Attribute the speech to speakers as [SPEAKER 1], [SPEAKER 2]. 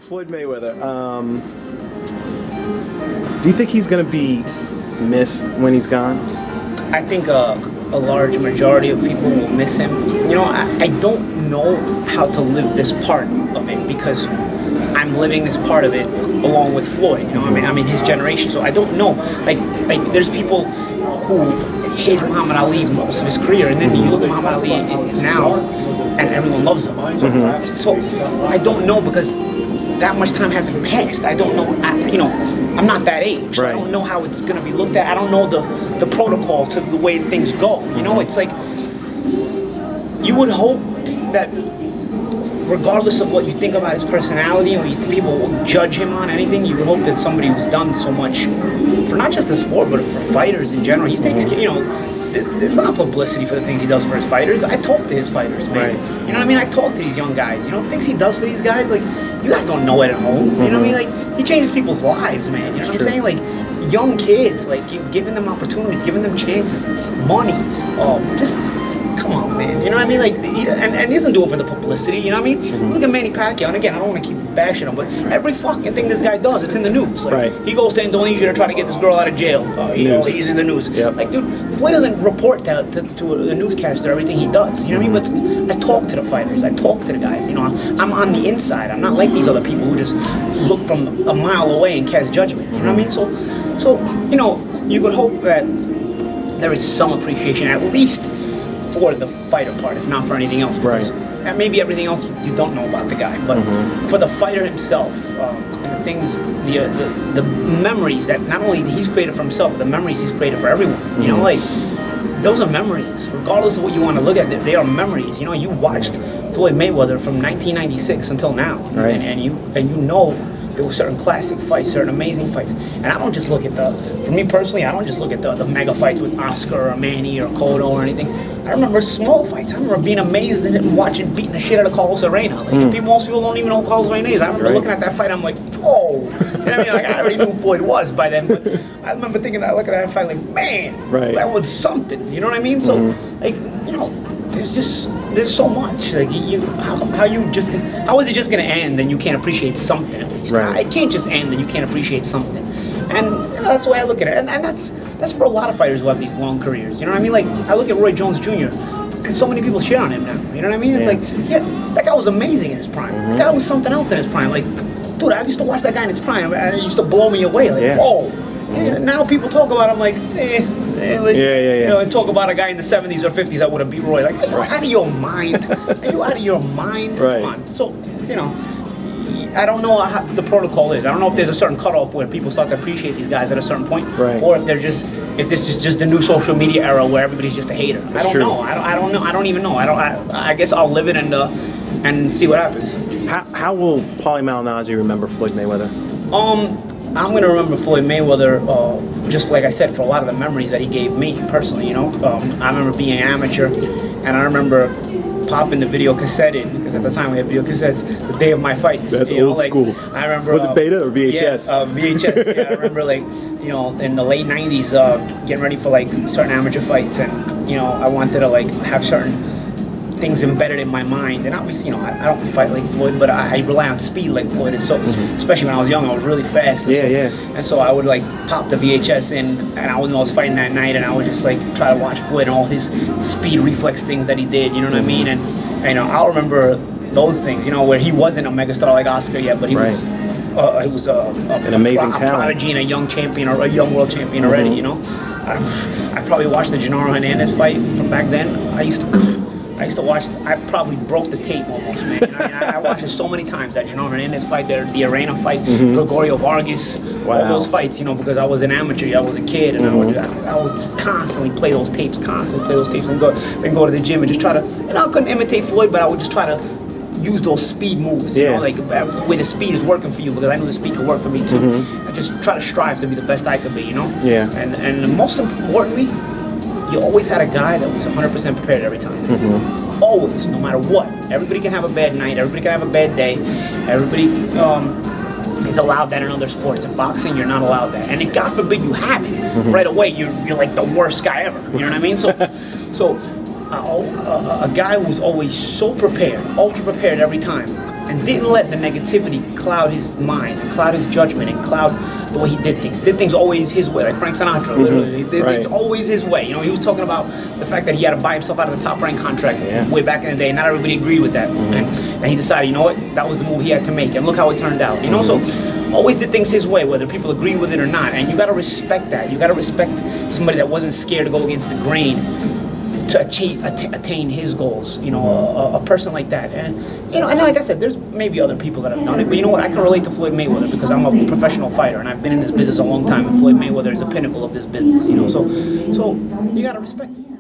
[SPEAKER 1] Floyd Mayweather. Do you think he's going to be missed when he's gone?
[SPEAKER 2] I think a large majority of people will miss him. You know, I don't know how to live this part of it because I'm living this part of it along with Floyd. You know, I'm in his generation, so I don't know. Like there's people who hated Muhammad Ali most of his career, and then you look at Muhammad Ali now, and everyone loves him. So I don't know because that much time hasn't passed. I don't know. I'm not that age. So I don't know how it's going to be looked at. I don't know the protocol to the way things go. You know, it's like you would hope that regardless of what you think about his personality or people will judge him on anything, you would hope that somebody who's done so much for not just the sport but for fighters in general. He takes, it's not publicity for the things he does for his fighters. I talk to his fighters, man. You know what I mean? I talk to these young guys. You know, things he does for these guys, like, you guys don't know it at home. You know what I mean? Like, he changes people's lives, man. You know what I'm saying? Like, young kids, like, you giving them opportunities, giving them chances, money, just come on, man. You know what I mean? Like, and he doesn't do it for the publicity. You know what I mean? Look at Manny Pacquiao, and again, I don't want to keep bashing him, but every fucking thing this guy does, it's in the news. Like, he goes to Indonesia to try to get this girl out of jail. He's in the news. Like, dude, Floyd doesn't report to a newscaster everything he does. You know what I mean? But I talk to the fighters. I talk to the guys. You know, I'm on the inside. I'm not like these other people who just look from a mile away and cast judgment. You know what I mean? So you know, you would hope that there is some appreciation, at least for the fighter part, if not for anything else. And maybe everything else you don't know about the guy, but for the fighter himself, and the things, the memories that not only he's created for himself, the memories he's created for everyone. You know, like, those are memories. Regardless of what you want to look at, they are memories. You know, you watched Floyd Mayweather from 1996 until now, and you know there were certain classic fights, certain amazing fights. And I don't just look at for me personally, I don't just look at the mega fights with Oscar or Manny or Cotto or anything. I remember small fights. I remember being amazed at it and watching beating the shit out of Carlos Arena. Like, most people don't even know who Carlos Arena is. I remember looking at that fight, I'm like, whoa. You know what I mean? Like, I already knew who Floyd was by then, but I remember thinking, I look at that fight like, man, that was something. You know what I mean? So, like, you know, there's so much. Like, how is it just gonna end and you can't appreciate something at least? It can't just end and you can't appreciate something. And you know, that's the way I look at it. And that's for a lot of fighters who have these long careers. You know what I mean? Like, I look at Roy Jones Jr. and so many people shit on him now. You know what I mean? It's like, yeah, that guy was amazing in his prime. That guy was something else in his prime. Like, dude, I used to watch that guy in his prime and it used to blow me away. Like, whoa. And now people talk about him like, you know, and talk about a guy in the 70s or 50s that would have beat Roy. Like, are you out of your mind? Are you out of your mind? Come on. So, you know, I don't know how the protocol is. I don't know if there's a certain cutoff where people start to appreciate these guys at a certain point, or if if this is just the new social media era where everybody's just a hater. I don't know. I don't know. I don't even know. I guess I'll live it and see what happens.
[SPEAKER 1] How will Paulie Malignaggi remember Floyd Mayweather?
[SPEAKER 2] I'm gonna remember Floyd Mayweather, just like I said, for a lot of the memories that he gave me personally. You know, I remember being an amateur, and I remember popping the video cassette in, because at the time we had video cassettes, the day of my fights.
[SPEAKER 1] That's old school.
[SPEAKER 2] I remember.
[SPEAKER 1] Was it Beta or VHS?
[SPEAKER 2] Yeah, VHS. Yeah, I remember, like, you know, in the late '90s, getting ready for like certain amateur fights, and you know, I wanted to like have certain things embedded in my mind. And obviously, you know, I don't fight like Floyd, but I rely on speed like Floyd. And so, especially when I was young, I was really fast. And so I would like pop the VHS in, and I was fighting that night, and I would just like try to watch Floyd and all his speed reflex things that he did. You know what I mean? And you know, I'll remember those things. You know, where he wasn't a megastar like Oscar yet, but he was. He was an amazing talent, prodigy, and a young champion or a young world champion already. You know, I've probably watched the Gennaro Hernandez fight from back then. I used to watch. I probably broke the tape almost, man. You know, I watched it so many times. That Gennaro Hernandez fight, the Arena fight, Gregorio Vargas, all those fights. You know, because I was an amateur, I was a kid, and I would constantly play those tapes, and go to the gym and just try to. And I couldn't imitate Floyd, but I would just try to use those speed moves, you know, like where the speed is working for you, because I knew the speed could work for me too. I just try to strive to be the best I could be, you know? And most importantly, you always had a guy that was 100% prepared every time. Always, no matter what. Everybody can have a bad night, everybody can have a bad day, everybody is allowed that in other sports. In boxing, you're not allowed that. And God forbid you have it. Right away, you're like the worst guy ever, you know what I mean? So a guy who was always so prepared, ultra prepared every time, and didn't let the negativity cloud his mind, and cloud his judgment, and cloud the way he did things. Did things always his way, like Frank Sinatra, literally. It's always his way. You know, he was talking about the fact that he had to buy himself out of the Top Rank contract way back in the day. Not everybody agreed with that, and he decided, you know what, that was the move he had to make, and look how it turned out. You know, so always did things his way, whether people agree with it or not, and you got to respect that. You got to respect somebody that wasn't scared to go against the grain to attain his goals. You know, a person like that, and you know, and like I said, there's maybe other people that have done it, but you know what? I can relate to Floyd Mayweather because I'm a professional fighter and I've been in this business a long time, and Floyd Mayweather is the pinnacle of this business. You know, so you got to respect it.